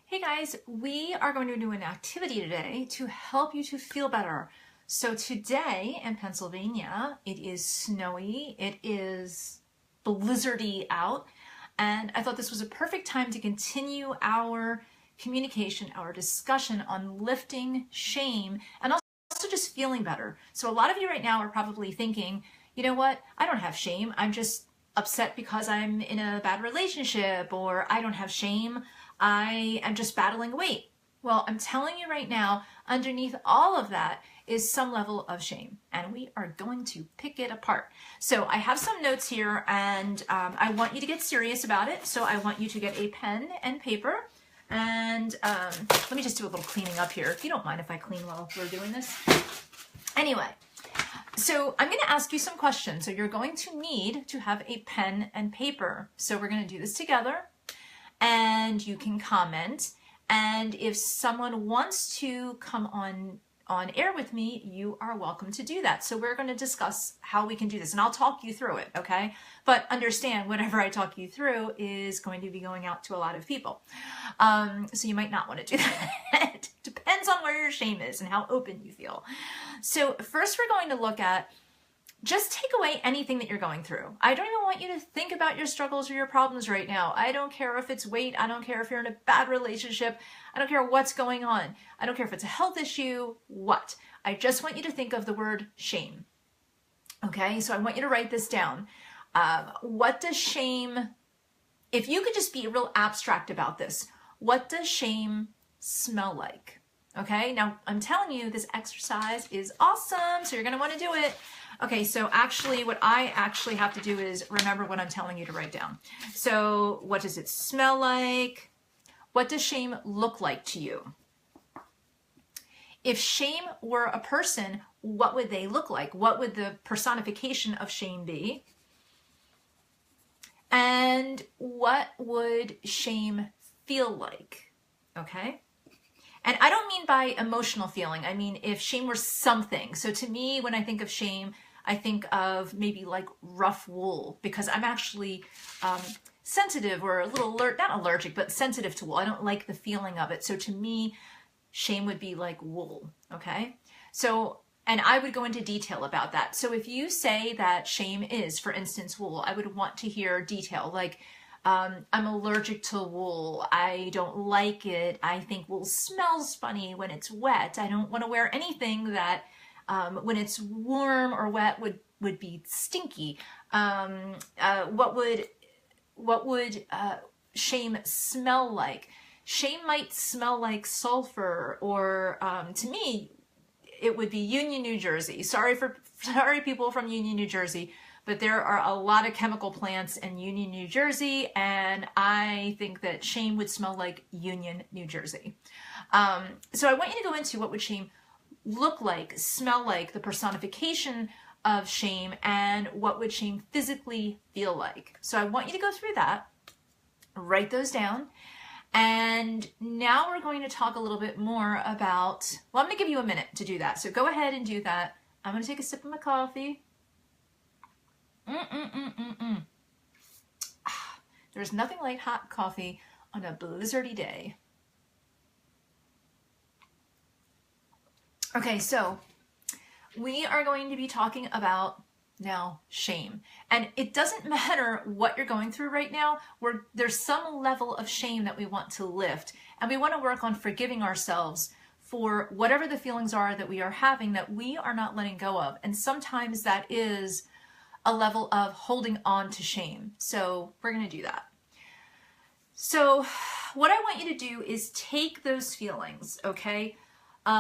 Hey guys, we are going to do an activity today to help you to feel better. So today in Pennsylvania, it is snowy, it is blizzardy out, and I thought this was a perfect time to continue our communication, our discussion on lifting shame and also just feeling better. So a lot of you right now are probably thinking, you know what, I don't have shame, I'm just upset because I'm in a bad relationship, or I don't have shame, I am just battling weight. Well, I'm telling you right now, underneath all of that is some level of shame, and we are going to pick it apart. So I have some notes here, and I want you to get serious about it. So I want you to get a pen and paper, and let me just do a little cleaning up here, if you don't mind if I clean while we're doing this. Anyway, so I'm going to ask you some questions. So you're going to need to have a pen and paper. So we're going to do this together, and you can comment. And if someone wants to come on air with me, you are welcome to do that. So we're going to discuss how we can do this, and I'll talk you through it, okay? But understand, whatever I talk you through is going to be going out to a lot of people. So you might not want to do that. Depends on where your shame is and how open you feel. So first we're going to look at, just take away anything that you're going through. I don't even want you to think about your struggles or your problems right now. I don't care if it's weight. I don't care if you're in a bad relationship. I don't care what's going on. I don't care if it's a health issue, what. I just want you to think of the word shame. Okay, so I want you to write this down. What does shame, if you could just be real abstract about this, what does shame smell like? Okay, now I'm telling you, this exercise is awesome, so you're gonna wanna do it. Okay, so actually what I actually have to do is remember what I'm telling you to write down. So what does it smell like? What does shame look like to you? If shame were a person, what would they look like? What would the personification of shame be? And what would shame feel like? Okay? And I don't mean by emotional feeling. I mean, if shame were something. So to me, when I think of shame, I think of maybe like rough wool, because I'm actually sensitive, or a little not allergic, but sensitive to wool. I don't like the feeling of it. So to me, shame would be like wool. Okay. So, and I would go into detail about that. So if you say that shame is, for instance, wool, I would want to hear detail, like, I'm allergic to wool. I don't like it. I think wool smells funny when it's wet. I don't want to wear anything that when it's warm or wet would be stinky. What would shame smell like? Shame might smell like sulfur, or to me, it would be Union, New Jersey. Sorry people from Union, New Jersey. But there are a lot of chemical plants in Union, New Jersey, and I think that shame would smell like Union, New Jersey. So I want you to go into what would shame look like, smell like, the personification of shame, and what would shame physically feel like. So I want you to go through that, write those down, and now we're going to talk a little bit more about, well, I'm going to give you a minute to do that. So go ahead and do that. I'm going to take a sip of my coffee. There's nothing like hot coffee on a blizzardy day. Okay, so we are going to be talking about now shame. And it doesn't matter what you're going through right now. There's some level of shame that we want to lift, and we want to work on forgiving ourselves for whatever the feelings are that we are having that we are not letting go of. And sometimes that is a level of holding on to shame. So we're going to do that. So what I want you to do is take those feelings, okay?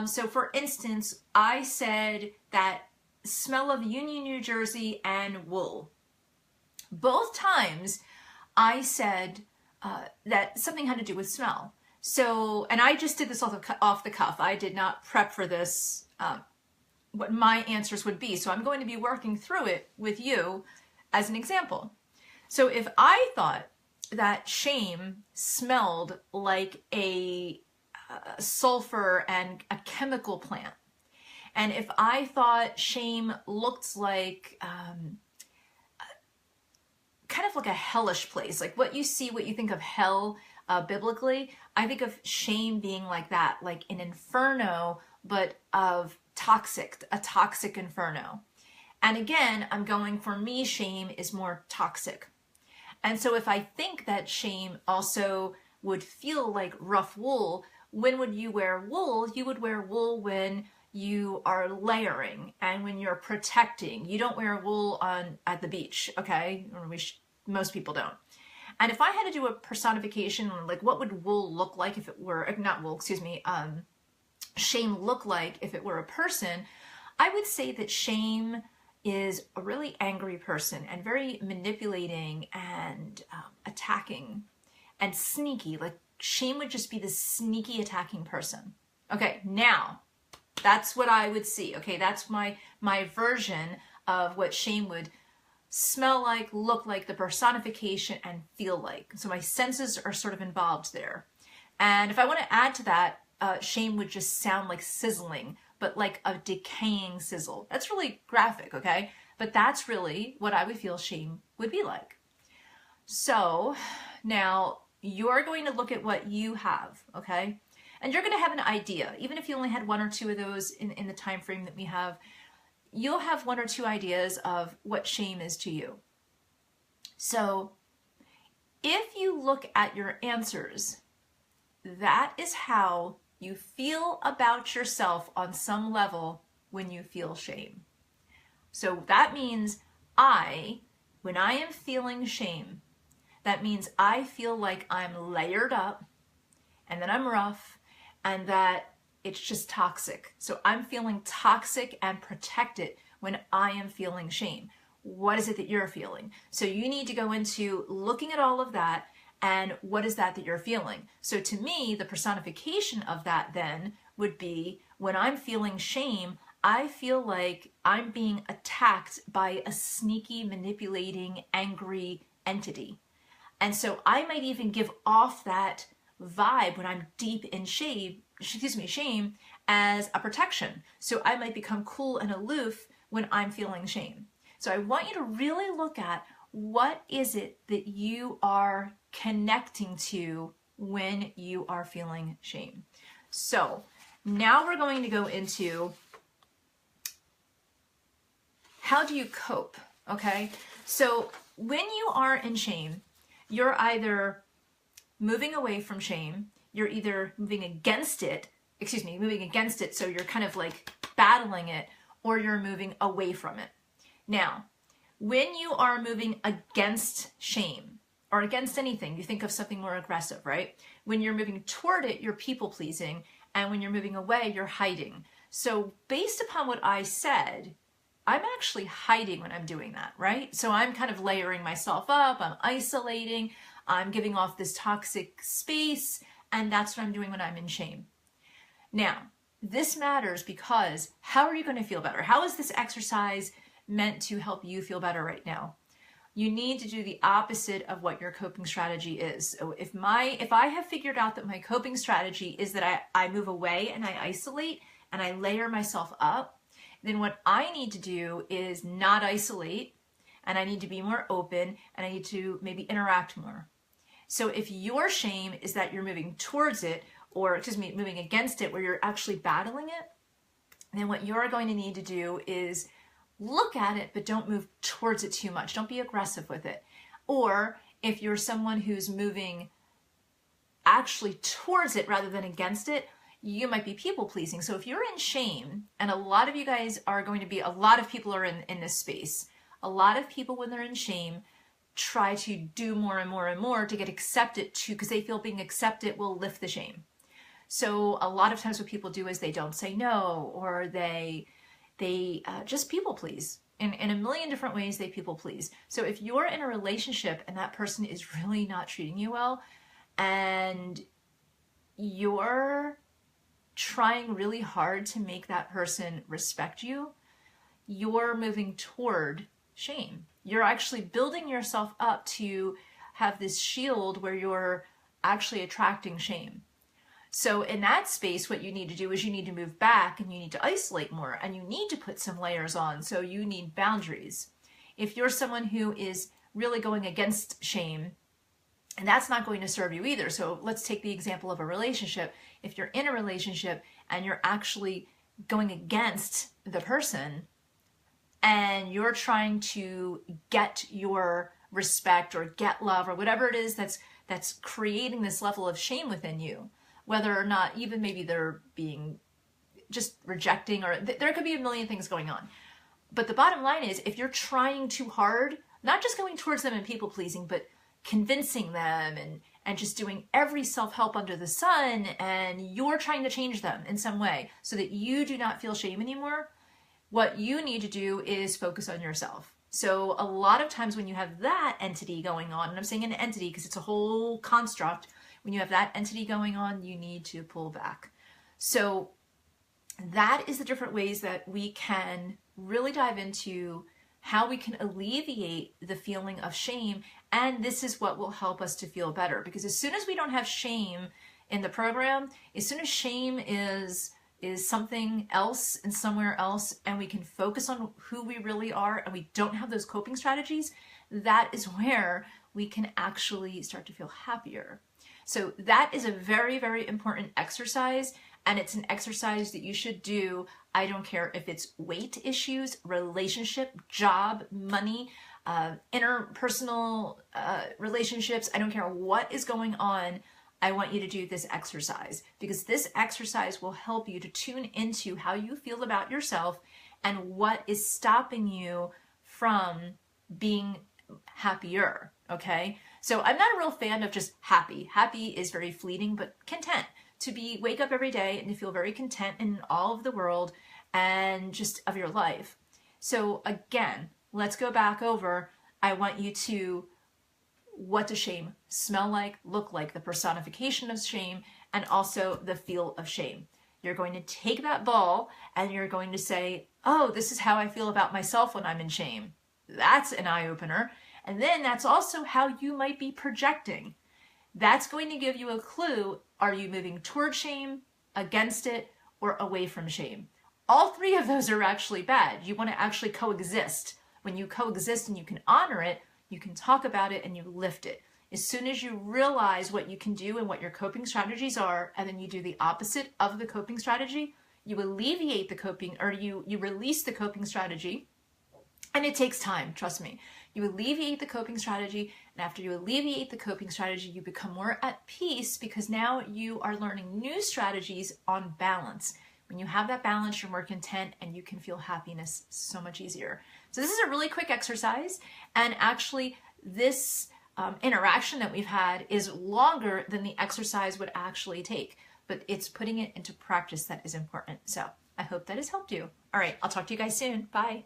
So for instance, I said that smell of Union, New Jersey and wool. Both times I said that something had to do with smell. So, and I just did this off the cuff. I did not prep for this, what my answers would be. So I'm going to be working through it with you as an example. So if I thought that shame smelled like a sulfur and a chemical plant, and if I thought shame looked like kind of like a hellish place, like what you see, what you think of hell, biblically, I think of shame being like that, like an inferno, but of a toxic inferno. And again, I'm going, for me, shame is more toxic. And so if I think that shame also would feel like rough wool, when would you wear wool? You would wear wool when you are layering and when you're protecting. You don't wear wool at the beach, okay? Or most people don't. And if I had to do a personification, like what would wool look like if it were, not wool, excuse me, shame look like if it were a person, I would say that shame is a really angry person and very manipulating and attacking and sneaky. Like shame would just be this sneaky attacking person. Okay, now that's what I would see. Okay, that's my version of what shame would smell like, look like, the personification, and feel like. So my senses are sort of involved there. And if I want to add to that, shame would just sound like sizzling, but like a decaying sizzle. That's really graphic, okay? But that's really what I would feel shame would be like. So now you're going to look at what you have, okay? And you're going to have an idea. Even if you only had one or two of those in the time frame that we have, you'll have one or two ideas of what shame is to you. So if you look at your answers, that is how you feel about yourself on some level when you feel shame. So that means when I am feeling shame, that means I feel like I'm layered up and that I'm rough and that it's just toxic. So I'm feeling toxic and protected when I am feeling shame. What is it that you're feeling? So you need to go into looking at all of that and what is that you're feeling? So to me, the personification of that then would be when I'm feeling shame, I feel like I'm being attacked by a sneaky, manipulating, angry entity. And so I might even give off that vibe when I'm deep in shame as a protection. So I might become cool and aloof when I'm feeling shame. So I want you to really look at what is it that you are connecting to when you are feeling shame. So now we're going to go into how do you cope, okay? So when you are in shame, you're either moving away from shame, you're either moving against it, so you're kind of like battling it, or you're moving away from it. Now, when you are moving against shame, or against anything, you think of something more aggressive, right? When you're moving toward it, you're people pleasing, and when you're moving away, you're hiding. So based upon what I said, I'm actually hiding when I'm doing that, right? So I'm kind of layering myself up, I'm isolating, I'm giving off this toxic space, and that's what I'm doing when I'm in shame. Now, this matters because how are you going to feel better? How is this exercise meant to help you feel better right now? You need to do the opposite of what your coping strategy is. So if I have figured out that my coping strategy is that I move away and I isolate and I layer myself up, then what I need to do is not isolate, and I need to be more open, and I need to maybe interact more. So if your shame is that you're moving towards it, or moving against it, where you're actually battling it, then what you're going to need to do is look at it, but don't move towards it too much. Don't be aggressive with it. Or if you're someone who's moving actually towards it rather than against it, you might be people pleasing. So if you're in shame, and a lot of you guys are going to be, a lot of people are in this space. A lot of people, when they're in shame, try to do more and more and more to get accepted because they feel being accepted will lift the shame. So a lot of times what people do is they don't say no, or they just people please. In a million different ways, they people please. So if you're in a relationship and that person is really not treating you well, and you're trying really hard to make that person respect you, you're moving toward shame. You're actually building yourself up to have this shield where you're actually attracting shame. So in that space, what you need to do is you need to move back, and you need to isolate more, and you need to put some layers on. So you need boundaries. If you're someone who is really going against shame, And that's not going to serve you either. So let's take the example of a relationship. If you're in a relationship and you're actually going against the person and you're trying to get your respect or get love or whatever it is that's creating this level of shame within you, whether or not even maybe they're being just rejecting, or there could be a million things going on. But the bottom line is, if you're trying too hard, not just going towards them and people pleasing, but convincing them and just doing every self-help under the sun, and you're trying to change them in some way so that you do not feel shame anymore, what you need to do is focus on yourself. So a lot of times when you have that entity going on, and I'm saying an entity because it's a whole construct, when you have that entity going on, you need to pull back. So that is the different ways that we can really dive into how we can alleviate the feeling of shame. And this is what will help us to feel better. Because as soon as we don't have shame in the program, as soon as shame is something else and somewhere else, and we can focus on who we really are, and we don't have those coping strategies, that is where we can actually start to feel happier. So that is a very, very important exercise. And it's an exercise that you should do. I don't care if it's weight issues, relationship, job, money, interpersonal relationships. I don't care what is going on. I want you to do this exercise, because this exercise will help you to tune into how you feel about yourself and what is stopping you from being happier. Okay. So I'm not a real fan of just happy. Happy is very fleeting, but content. To wake up every day and to feel very content in all of the world and just of your life. So again, let's go back over. I want you to, what does shame smell like, look like, the personification of shame, and also the feel of shame. You're going to take that ball and you're going to say, oh, this is how I feel about myself when I'm in shame. That's an eye-opener. And then that's also how you might be projecting. That's going to give you a clue. Are you moving toward shame, against it, or away from shame? All three of those are actually bad. You want to actually coexist. When you coexist and you can honor it, you can talk about it and you lift it. As soon as you realize what you can do and what your coping strategies are, and then you do the opposite of the coping strategy, you alleviate the coping, or you release the coping strategy. And it takes time, trust me. You alleviate the coping strategy, and after you alleviate the coping strategy, you become more at peace, because now you are learning new strategies on balance. When you have that balance, you're more content and you can feel happiness so much easier. So this is a really quick exercise, and actually this interaction that we've had is longer than the exercise would actually take, but it's putting it into practice that is important. So I hope that has helped you. All right, I'll talk to you guys soon. Bye.